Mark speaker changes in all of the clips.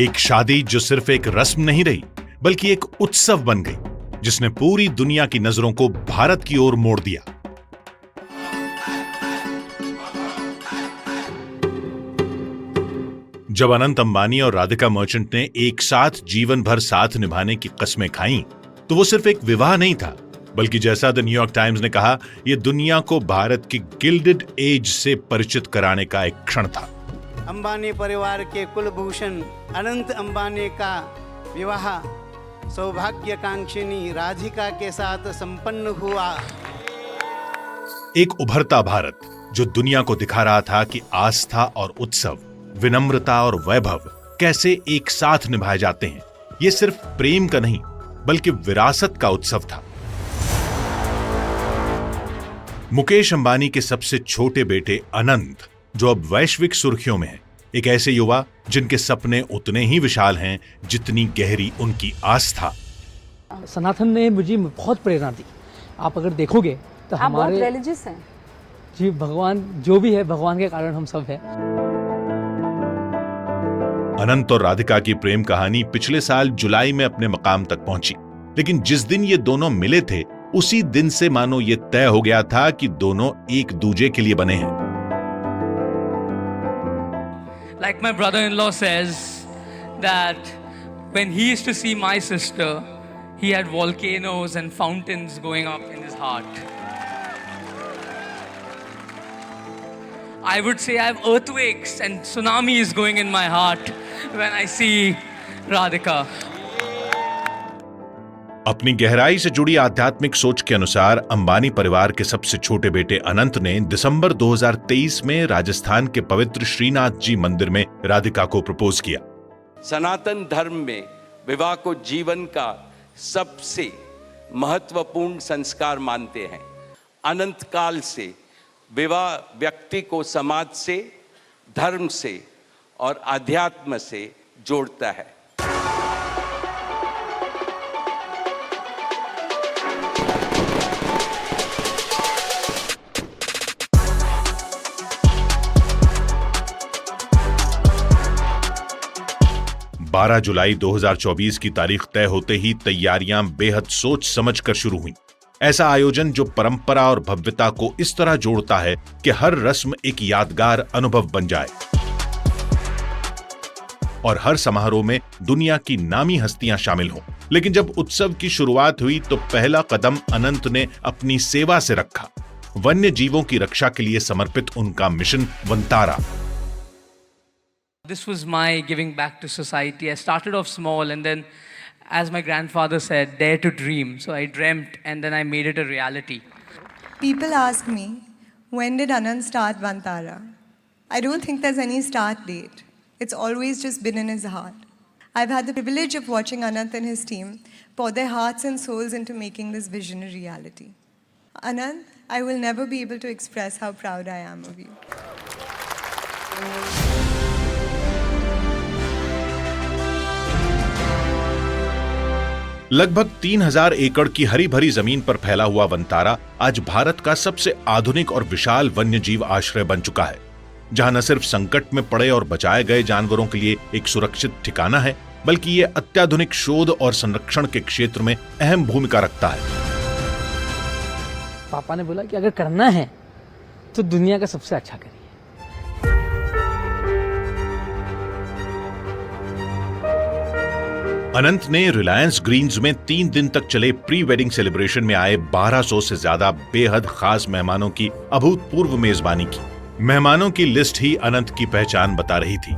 Speaker 1: एक शादी जो सिर्फ एक रस्म नहीं रही बल्कि एक उत्सव बन गई, जिसने पूरी दुनिया की नजरों को भारत की ओर मोड़ दिया। जब अनंत अंबानी और राधिका मर्चेंट ने एक साथ जीवन भर साथ निभाने की कस्में खाईं, तो वो सिर्फ एक विवाह नहीं था, बल्कि जैसा द न्यूयॉर्क टाइम्स ने कहा, यह दुनिया को भारत की गिल्डेड एज से परिचित कराने का एक क्षण था।
Speaker 2: अंबानी परिवार के कुलभूषण अनंत अंबानी का विवाह सौभाग्यकांक्षिनी राधिका के साथ संपन्न हुआ।
Speaker 1: एक उभरता भारत जो दुनिया को दिखा रहा था कि आस्था और उत्सव, विनम्रता और वैभव कैसे एक साथ निभाए जाते हैं। ये सिर्फ प्रेम का नहीं बल्कि विरासत का उत्सव था। मुकेश अंबानी के सबसे छोटे बेटे अनंत, जो अब वैश्विक सुर्खियों में है, एक ऐसे युवा जिनके सपने उतने ही विशाल हैं जितनी गहरी उनकी आस्था।
Speaker 3: सनातन ने मुझे बहुत प्रेरणा दी। आप अगर देखोगे तो
Speaker 4: आप
Speaker 3: हमारे
Speaker 4: बहुत रिलीजियस हैं।
Speaker 3: जी, भगवान जो भी है, भगवान के कारण हम सब हैं।
Speaker 1: अनंत और राधिका की प्रेम कहानी पिछले साल जुलाई में अपने मकाम तक पहुंची, लेकिन जिस दिन ये दोनों मिले थे उसी दिन से मानो ये तय हो गया था कि दोनों एक दूजे के लिए बने हैं।
Speaker 5: Like my brother-in-law says that when he used to see my sister, he had volcanoes and fountains going up in his heart. I would say I have earthquakes and tsunamis going in my heart when I see Radhika.
Speaker 1: अपनी गहराई से जुड़ी आध्यात्मिक सोच के अनुसार अंबानी परिवार के सबसे छोटे बेटे अनंत ने दिसंबर 2023 में राजस्थान के पवित्र श्रीनाथ जी मंदिर में राधिका को प्रपोज किया।
Speaker 6: सनातन धर्म में विवाह को जीवन का सबसे महत्वपूर्ण संस्कार मानते हैं। अनंत काल से विवाह व्यक्ति को समाज से, धर्म से और आध्यात्म से जोड़ता है।
Speaker 1: बारह जुलाई 2024 की तारीख तय होते ही तैयारियां बेहद सोच समझकर शुरू हुईं। ऐसा आयोजन जो परंपरा और भव्यता को इस तरह जोड़ता है कि हर रस्म एक यादगार अनुभव बन जाए और हर समारोह में दुनिया की नामी हस्तियां शामिल हों। लेकिन जब उत्सव की शुरुआत हुई तो पहला कदम अनंत ने अपनी सेवा से रखा। वन्य जीवों की रक्षा के लिए समर्पित उनका mission Vantara.
Speaker 5: This was my giving back to society. I started off small and then, as my grandfather said, dare to dream. So I dreamt and then I made it a reality.
Speaker 7: People ask me, when did Anand start Vantara? I don't think there's any start date. It's always just been in his heart. I've had the privilege of watching Anand and his team pour their hearts and souls into making this vision a reality. Anand, I will never be able to express how proud I am of you.
Speaker 1: लगभग 3000 एकड़ की हरी भरी जमीन पर फैला हुआ वंतारा आज भारत का सबसे आधुनिक और विशाल वन्यजीव आश्रय बन चुका है, जहां न सिर्फ संकट में पड़े और बचाए गए जानवरों के लिए एक सुरक्षित ठिकाना है, बल्कि ये अत्याधुनिक शोध और संरक्षण के क्षेत्र में अहम भूमिका रखता है।
Speaker 3: पापा ने बोला कि अगर करना है तो दुनिया का सबसे अच्छा करिए।
Speaker 1: अनंत ने रिलायंस ग्रीन्स में 3 दिन तक चले प्री वेडिंग सेलिब्रेशन में आए 1200 से ज्यादा बेहद खास मेहमानों की अभूतपूर्व मेजबानी की। मेहमानों की लिस्ट ही अनंत की पहचान बता रही थी।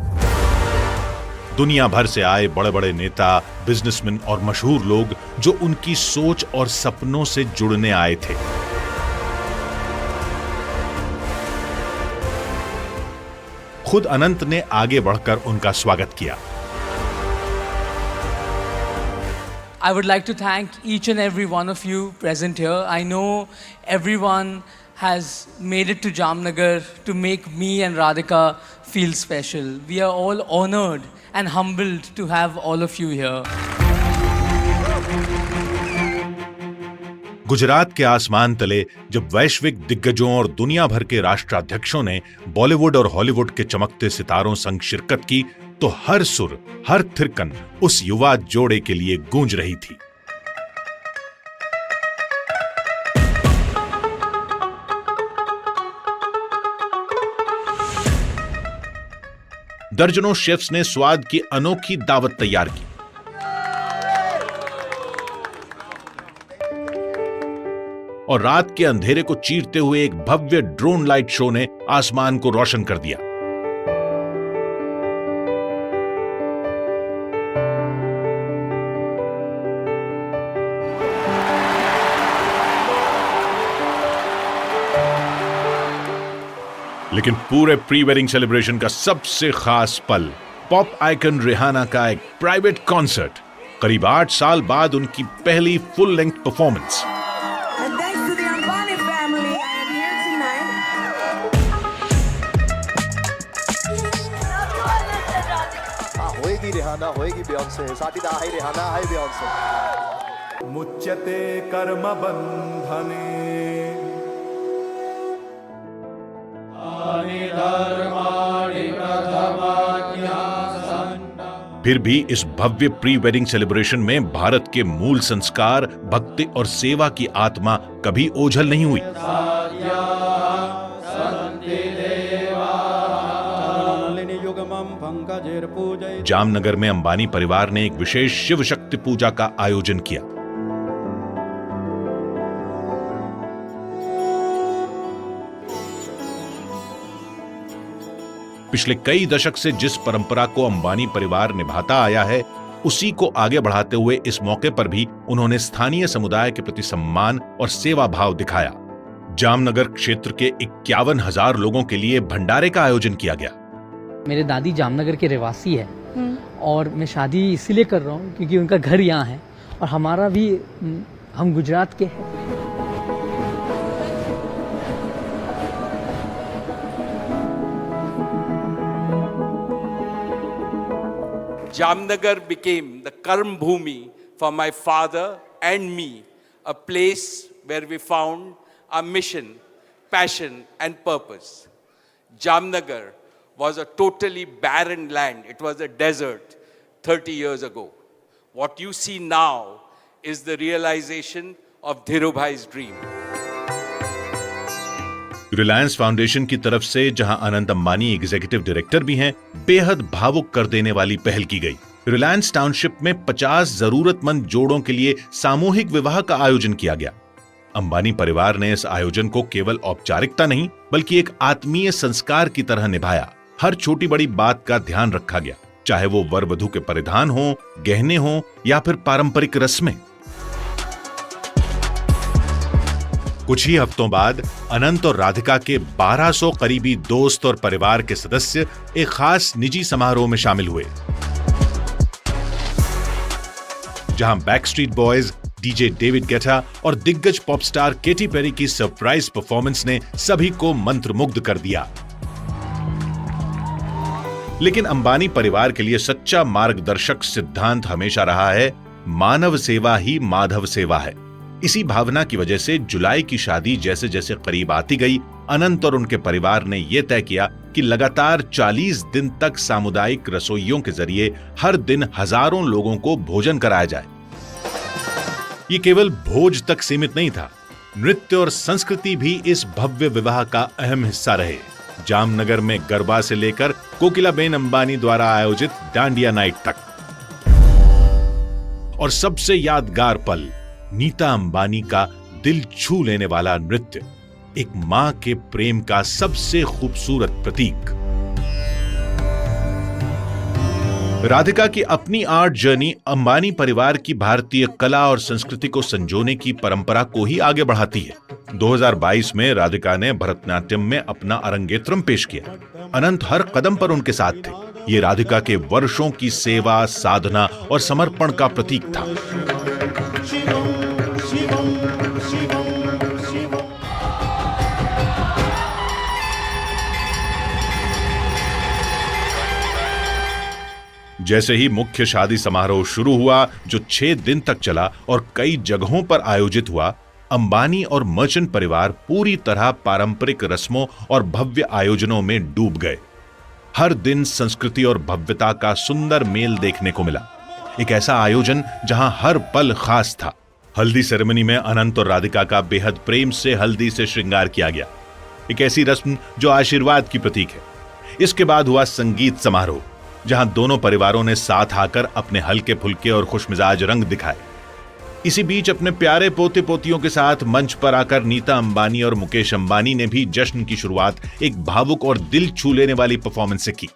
Speaker 1: दुनिया भर से आए बड़े बड़े नेता, बिजनेसमैन और मशहूर लोग जो उनकी सोच और सपनों से जुड़ने आए थे। खुद अनंत ने आगे बढ़कर उनका स्वागत किया।
Speaker 5: I would like to thank each and every one of you present here. I know everyone has made it to Jamnagar to make me and Radhika feel special. We are all honored and humbled to have all of you here.
Speaker 1: Gujarat के आसमान तले जब वैश्विक दिग्गजों और दुनिया भर के राष्ट्राध्यक्षों ने बॉलीवुड और हॉलीवुड के चमकते सितारों संग शिरकत की, तो हर सुर, हर थिरकन उस युवा जोड़े के लिए गूंज रही थी। दर्जनों शेफ्स ने स्वाद की अनोखी दावत तैयार की। और रात के अंधेरे को चीरते हुए एक भव्य ड्रोन लाइट शो ने आसमान को रोशन कर दिया। लेकिन पूरे प्री वेडिंग सेलिब्रेशन का सबसे खास पल पॉप आइकन रिहाना का एक प्राइवेट कॉन्सर्ट, करीब 8 साल बाद उनकी पहली फुल लेंथ परफॉर्मेंस।
Speaker 4: होएगी रिहाना, होएगी बियॉन्से, साथी हाय रिहाना, हाय बियॉन्से।
Speaker 8: मुच्यते कर्म बंधने
Speaker 1: फिर भी इस भव्य प्री वेडिंग सेलिब्रेशन में भारत के मूल संस्कार, भक्ति और सेवा की आत्मा कभी ओझल नहीं हुई। जामनगर में अंबानी परिवार ने एक विशेष शिव शक्ति पूजा का आयोजन किया। पिछले कई दशक से जिस परंपरा को अंबानी परिवार निभाता आया है, उसी को आगे बढ़ाते हुए इस मौके पर भी उन्होंने स्थानीय समुदाय के प्रति सम्मान और सेवा भाव दिखाया। जामनगर क्षेत्र के 51,000 लोगों के लिए भंडारे का आयोजन किया गया।
Speaker 3: मेरे दादी जामनगर के रहवासी है और मैं शादी इसीलिए कर रहा हूँ क्योंकि उनका घर यहाँ है और हमारा भी, हम गुजरात के हैं।
Speaker 6: Jamnagar became the Karm Bhumi for my father and me, a place where we found our mission, passion and purpose. Jamnagar was a totally barren land. It was a desert 30 years ago. What you see now is the realization of Dhirubhai's dream.
Speaker 1: Reliance foundation की तरफ से, जहां Anant Ambani executive director भी हैं, बेहद भावुक कर देने वाली पहल की गई। रिलायंस टाउनशिप में 50 जरूरतमंद जोड़ों के लिए सामूहिक विवाह का आयोजन किया गया। अंबानी परिवार ने इस आयोजन को केवल औपचारिकता नहीं, बल्कि एक आत्मीय संस्कार की तरह निभाया। हर छोटी बड़ी बात का ध्यान रखा गया, चाहे वो वर वधू के परिधान हो, गहने हो या फिर पारंपरिक रस्में। कुछ ही हफ्तों बाद अनंत और राधिका के 1200 करीबी दोस्त और परिवार के सदस्य एक खास निजी समारोह में शामिल हुए, जहां Backstreet boys, DJ David Guetta और दिग्गज पॉप स्टार केटी पेरी की सरप्राइज परफॉर्मेंस ने सभी को मंत्रमुग्ध कर दिया। लेकिन अंबानी परिवार के लिए सच्चा मार्गदर्शक सिद्धांत हमेशा रहा है, मानव सेवा ही माधव सेवा है। इसी भावना की वजह से जुलाई की शादी जैसे जैसे करीब आती गई, अनंत और उनके परिवार ने यह तय किया कि लगातार 40 दिन तक सामुदायिक रसोइयों के जरिए हर दिन हजारों लोगों को भोजन कराया जाए। ये केवल भोज तक सीमित नहीं था, नृत्य और संस्कृति भी इस भव्य विवाह का अहम हिस्सा रहे। जामनगर में गरबा से लेकर कोकिलाबेन अंबानी द्वारा आयोजित डांडिया नाइट तक, और सबसे यादगार पल नीता अंबानी का दिल छू लेने वाला नृत्य, एक मां के प्रेम का सबसे खूबसूरत प्रतीक। राधिका की अपनी आर्ट जर्नी अंबानी परिवार की भारतीय कला और संस्कृति को संजोने की परंपरा को ही आगे बढ़ाती है। 2022 में राधिका ने भरतनाट्यम में अपना अरंगेत्रम पेश किया। अनंत हर कदम पर उनके साथ थे। ये राधिका के वर्षों की सेवा, साधना और समर्पण का प्रतीक था। जैसे ही मुख्य शादी समारोह शुरू हुआ, जो 6 दिन तक चला और कई जगहों पर आयोजित हुआ, अंबानी और मर्चेंट परिवार पूरी तरह पारंपरिक रस्मों और भव्य आयोजनों में डूब गए। हर दिन संस्कृति और भव्यता का सुंदर मेल देखने को मिला। एक ऐसा आयोजन जहां हर पल खास था। हल्दी सेरेमनी में अनंत और राधिका का बेहद प्रेम से हल्दी से श्रृंगार किया गया, एक ऐसी रस्म जो आशीर्वाद की प्रतीक है। इसके बाद हुआ संगीत समारोह, जहां दोनों परिवारों ने साथ आकर अपने हल्के फुल्के और खुशमिजाज रंग दिखाए। इसी बीच अपने प्यारे पोते पोतियों के साथ मंच पर आकर नीता अंबानी और मुकेश अंबानी ने भी जश्न की शुरुआत एक भावुक और दिल छू लेने वाली परफॉर्मेंस से की।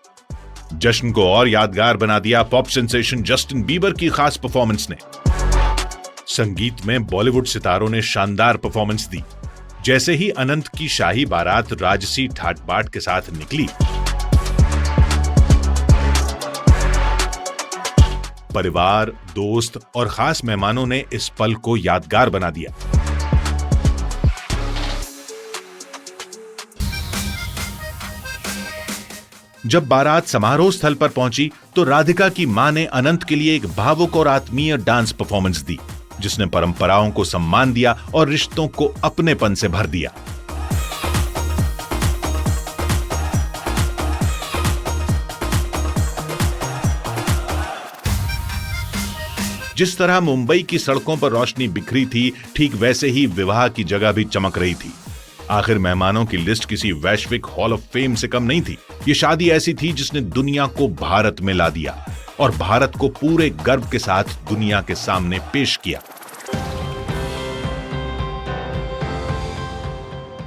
Speaker 1: जश्न को और यादगार बना दिया पॉप सेंसेशन जस्टिन बीबर की खास परफॉर्मेंस ने। संगीत में बॉलीवुड सितारों ने शानदार परफॉर्मेंस दी। जैसे ही अनंत की शाही बारात राजसी ठाट बाट के साथ निकली, परिवार, दोस्त और खास मेहमानों ने इस पल को यादगार बना दिया। जब बारात समारोह स्थल पर पहुंची तो राधिका की मां ने अनंत के लिए एक भावुक और आत्मीय डांस परफॉर्मेंस दी, जिसने परंपराओं को सम्मान दिया और रिश्तों को अपनेपन से भर दिया। जिस तरह मुंबई की सड़कों पर रोशनी बिखरी थी, ठीक वैसे ही विवाह की जगह भी चमक रही थी। आखिर मेहमानों की लिस्ट किसी वैश्विक हॉल ऑफ फेम से कम नहीं थी। ये शादी ऐसी थी जिसने दुनिया को भारत में ला दिया और भारत को पूरे गर्व के साथ दुनिया के सामने पेश किया।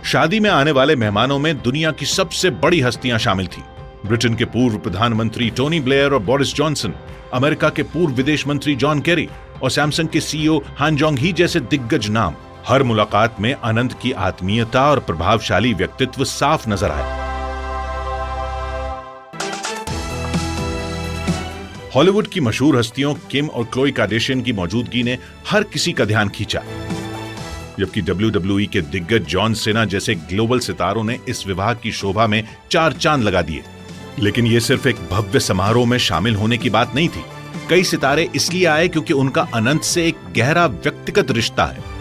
Speaker 1: शादी में आने वाले मेहमानों में दुनिया की सबसे बड़ी हस्तियां शामिल थी। ब्रिटेन के पूर्व प्रधानमंत्री टोनी ब्लेयर और बोरिस जॉनसन, अमेरिका के पूर्व विदेश मंत्री जॉन केरी और सैमसंग के सीईओ हान जोंग ही जैसे दिग्गज नाम। हर मुलाकात में अनंत की आत्मीयता और प्रभावशाली व्यक्तित्व साफ नजर आया। हॉलीवुड की मशहूर हस्तियों किम और क्लोई कार्दाशियन की मौजूदगी ने हर किसी का ध्यान खींचा, जबकि WWE के दिग्गज जॉन सेना जैसे ग्लोबल सितारों ने इस विवाह की शोभा में चार चांद लगा दिए। लेकिन यह सिर्फ एक भव्य समारोह में शामिल होने की बात नहीं थी। कई सितारे इसलिए आए क्योंकि उनका अनंत से एक गहरा व्यक्तिगत रिश्ता है।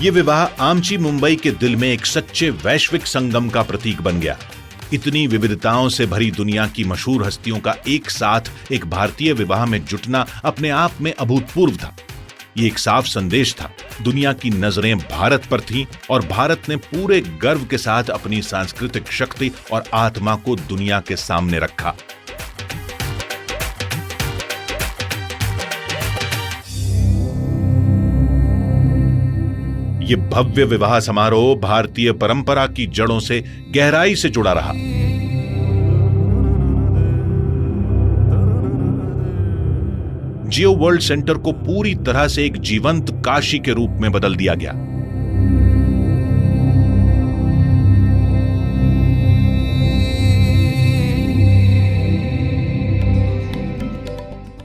Speaker 1: यह विवाह आमची मुंबई के दिल में एक सच्चे वैश्विक संगम का प्रतीक बन गया। इतनी विविधताओं से भरी दुनिया की मशहूर हस्तियों का एक साथ एक भारतीय विवाह में जुटना अपने आप में अभूतपूर्व था। ये एक साफ संदेश था, दुनिया की नजरें भारत पर थीं और भारत ने पूरे गर्व के साथ अपनी सांस्कृतिक शक्ति और आत्मा को दुनिया के सामने रखा। ये भव्य विवाह समारोह भारतीय परंपरा की जड़ों से गहराई से जुड़ा रहा। जियो वर्ल्ड सेंटर को पूरी तरह से एक जीवंत काशी के रूप में बदल दिया गया।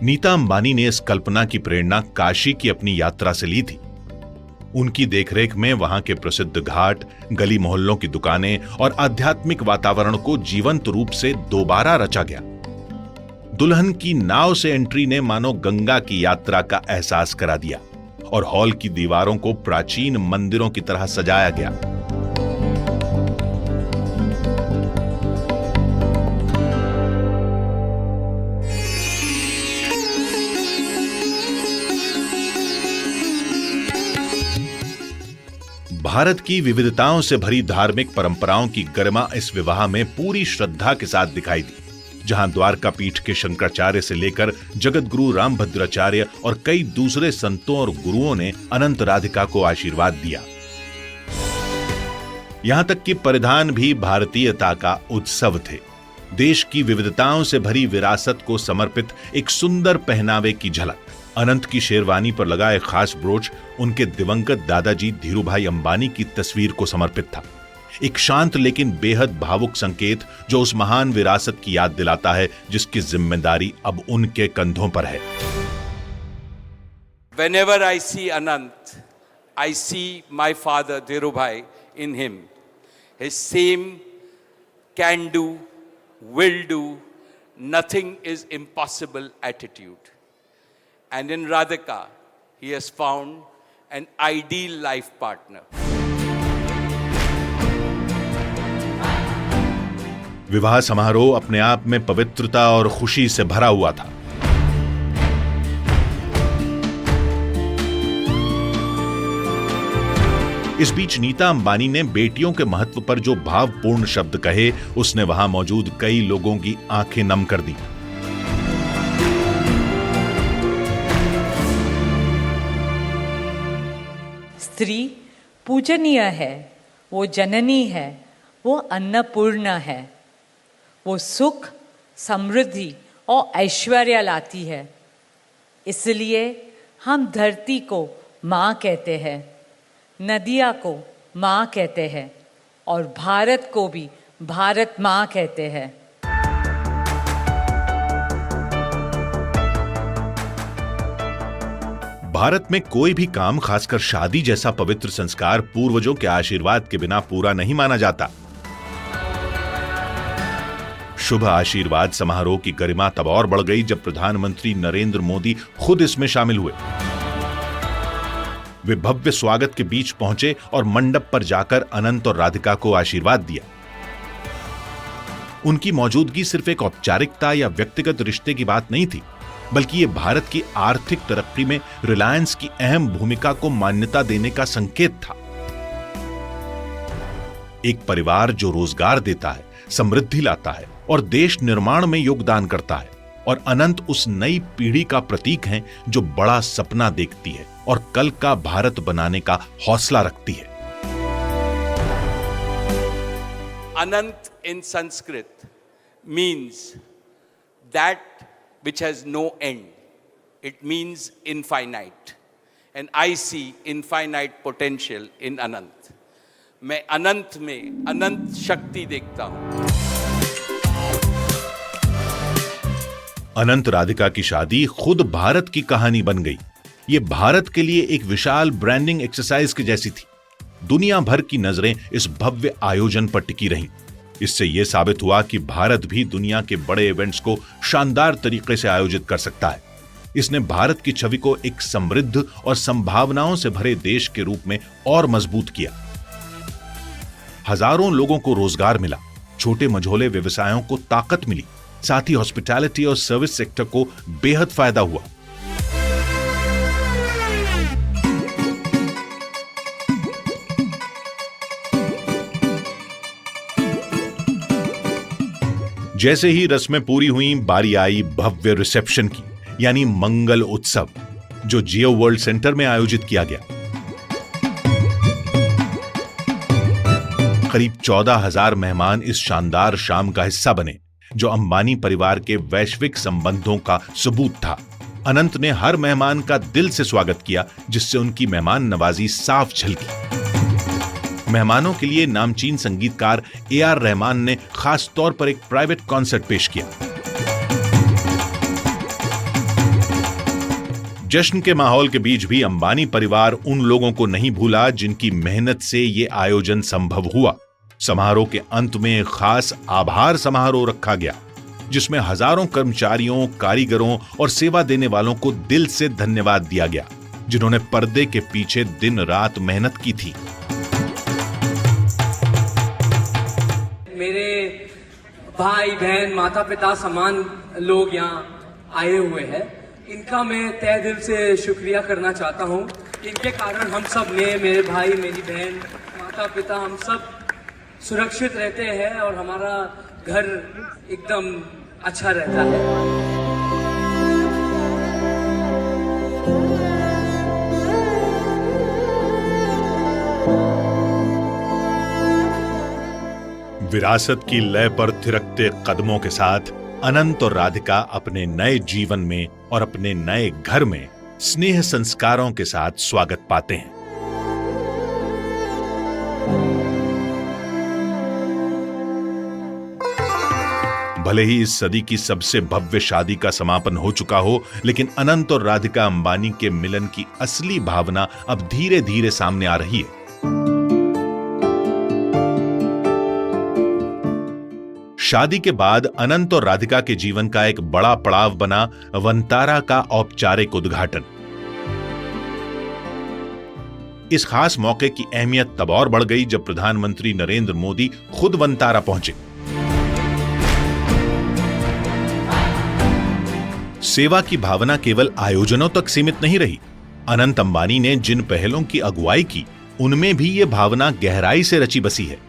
Speaker 1: नीता अंबानी ने इस कल्पना की प्रेरणा काशी की अपनी यात्रा से ली थी। उनकी देखरेख में वहां के प्रसिद्ध घाट, गली मोहल्लों की दुकानें और आध्यात्मिक वातावरण को जीवंत रूप से दोबारा रचा गया। दुल्हन की नाव से एंट्री ने मानो गंगा की यात्रा का एहसास करा दिया और हॉल की दीवारों को प्राचीन मंदिरों की तरह सजाया गया। भारत की विविधताओं से भरी धार्मिक परंपराओं की गरिमा इस विवाह में पूरी श्रद्धा के साथ दिखाई दी, जहां द्वारका पीठ के शंकराचार्य से लेकर जगत गुरु रामभद्राचार्य और कई दूसरे संतों और गुरुओं ने अनंत राधिका को आशीर्वाद दिया। यहां तक कि परिधान भी भारतीयता का उत्सव थे। देश की विविधताओं से भरी विरासत को समर्पित एक सुंदर पहनावे की झलक। अनंत की शेरवानी पर लगा एक खास ब्रोच उनके दिवंगत दादाजी धीरूभाई अंबानी की तस्वीर को समर्पित था। एक शांत लेकिन बेहद भावुक संकेत जो उस महान विरासत की याद दिलाता है जिसकी जिम्मेदारी अब उनके कंधों पर है।
Speaker 6: Whenever I see Anant, I see my father Dhirubhai in him. His same can do, will do, nothing is impossible attitude. And in Radhika, he has found an ideal life partner.
Speaker 1: विवाह समारोह अपने आप में पवित्रता और खुशी से भरा हुआ था। इस बीच नीता अंबानी ने बेटियों के महत्व पर जो भावपूर्ण शब्द कहे, उसने वहां मौजूद कई लोगों की आंखें नम कर दी।
Speaker 9: स्त्री पूजनीय है, वो जननी है, वो अन्नपूर्णा है, वो सुख, समृद्धि और ऐश्वर्य लाती है। इसलिए हम धरती को माँ कहते हैं, नदिया को माँ कहते हैं और भारत को भी भारत माँ कहते हैं।
Speaker 1: भारत में कोई भी काम, खासकर शादी जैसा पवित्र संस्कार, पूर्वजों के आशीर्वाद के बिना पूरा नहीं माना जाता। शुभ आशीर्वाद समारोह की गरिमा तब और बढ़ गई जब प्रधानमंत्री नरेंद्र मोदी खुद इसमें शामिल हुए। वे भव्य स्वागत के बीच पहुंचे और मंडप पर जाकर अनंत और राधिका को आशीर्वाद दिया। उनकी मौजूदगी सिर्फ एक औपचारिकता या व्यक्तिगत रिश्ते की बात नहीं थी, बल्कि यह भारत की आर्थिक तरक्की में रिलायंस की अहम भूमिका को मान्यता देने का संकेत था। एक परिवार जो रोजगार देता है, समृद्धि लाता है और देश निर्माण में योगदान करता है, और अनंत उस नई पीढ़ी का प्रतीक हैं जो बड़ा सपना देखती है और कल का भारत बनाने का हौसला रखती है।
Speaker 6: Anant in Sanskrit means that which has no end. It means infinite. And I see infinite potential in Anant. मैं अनंत में अनंत शक्ति देखता हूं।
Speaker 1: अनंत राधिका की शादी खुद भारत की कहानी बन गई। ये भारत के लिए एक विशाल ब्रांडिंग एक्सरसाइज की जैसी थी। दुनिया भर की नजरें इस भव्य आयोजन पर टिकी रहीं। इससे यह साबित हुआ कि भारत भी दुनिया के बड़े इवेंट्स को शानदार तरीके से आयोजित कर सकता है। इसने भारत की छवि को एक समृद्ध और संभावनाओं से भरे देश के रूप में और मजबूत किया। हजारों लोगों को रोजगार मिला, छोटे मझोले व्यवसायों को ताकत मिली, साथ ही हॉस्पिटैलिटी और सर्विस सेक्टर को बेहद फायदा हुआ। जैसे ही रस्में पूरी हुई, बारी आई भव्य रिसेप्शन की, यानी मंगल उत्सव, जो जियो वर्ल्ड सेंटर में आयोजित किया गया। करीब 14,000 मेहमान इस शानदार शाम का हिस्सा बने, जो अंबानी परिवार के वैश्विक संबंधों का सबूत था। अनंत ने हर मेहमान का दिल से स्वागत किया, जिससे उनकी मेहमान नवाजी साफ झलकी। मेहमानों के लिए नामचीन संगीतकार AR रहमान ने खास तौर पर एक प्राइवेट कॉन्सर्ट पेश किया। जश्न के माहौल के बीच भी अंबानी परिवार उन लोगों को नहीं भूला जिनकी मेहनत से यह आयोजन संभव हुआ। समारोह के अंत में एक खास आभार समारोह रखा गया, जिसमें हजारों कर्मचारियों, कारीगरों और सेवा देने वालों को दिल से धन्यवाद दिया गया, जिन्होंने पर्दे के पीछे दिन रात मेहनत की थी।
Speaker 5: मेरे भाई बहन, माता पिता समान लोग यहाँ आए हुए हैं, इनका मैं तहे दिल से शुक्रिया करना चाहता हूँ। इनके कारण हम सब ने, मेरे भाई, मेरी बहन, माता पिता, हम सब सुरक्षित रहते हैं और हमारा घर एकदम अच्छा रहता है।
Speaker 1: विरासत की लय पर थिरकते कदमों के साथ अनंत और राधिका अपने नए जीवन में और अपने नए घर में स्नेह संस्कारों के साथ स्वागत पाते हैं। भले ही इस सदी की सबसे भव्य शादी का समापन हो चुका हो, लेकिन अनंत और राधिका अंबानी के मिलन की असली भावना अब धीरे धीरे सामने आ रही है। शादी के बाद अनंत और राधिका के जीवन का एक बड़ा पड़ाव बना वंतारा का औपचारिक उद्घाटन। इस खास मौके की अहमियत तब और बढ़ गई जब प्रधानमंत्री नरेंद्र मोदी खुद वंतारा पहुंचे। सेवा की भावना केवल आयोजनों तक सीमित नहीं रही। अनंत अंबानी ने जिन पहलों की अगुवाई की उनमें भी ये भावना गहराई से रची बसी है।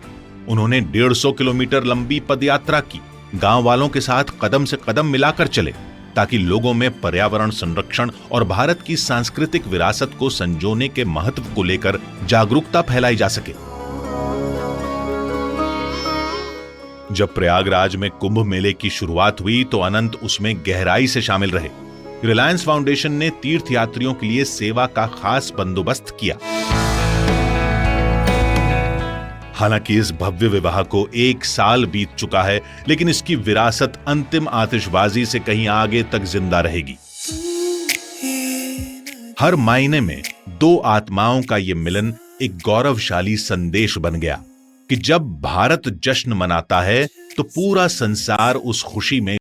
Speaker 1: उन्होंने 150 किलोमीटर लंबी पदयात्रा की, गांव वालों के साथ कदम से कदम मिलाकर चले ताकि लोगों में पर्यावरण संरक्षण और भारत की सांस्कृतिक विरासत को संजोने के महत्व को लेकर जागरूकता फैलाई जा सके। जब प्रयागराज में कुंभ मेले की शुरुआत हुई तो अनंत उसमें गहराई से शामिल रहे। रिलायंस फाउंडेशन ने तीर्थयात्रियों के लिए सेवा का खास बंदोबस्त किया। हालांकि इस भव्य विवाह को 1 साल बीत चुका है, लेकिन इसकी विरासत अंतिम आतिशबाजी से कहीं आगे तक जिंदा रहेगी। हर मायने में 2 आत्माओं का यह मिलन एक गौरवशाली संदेश बन गया कि जब भारत जश्न मनाता है तो पूरा संसार उस खुशी में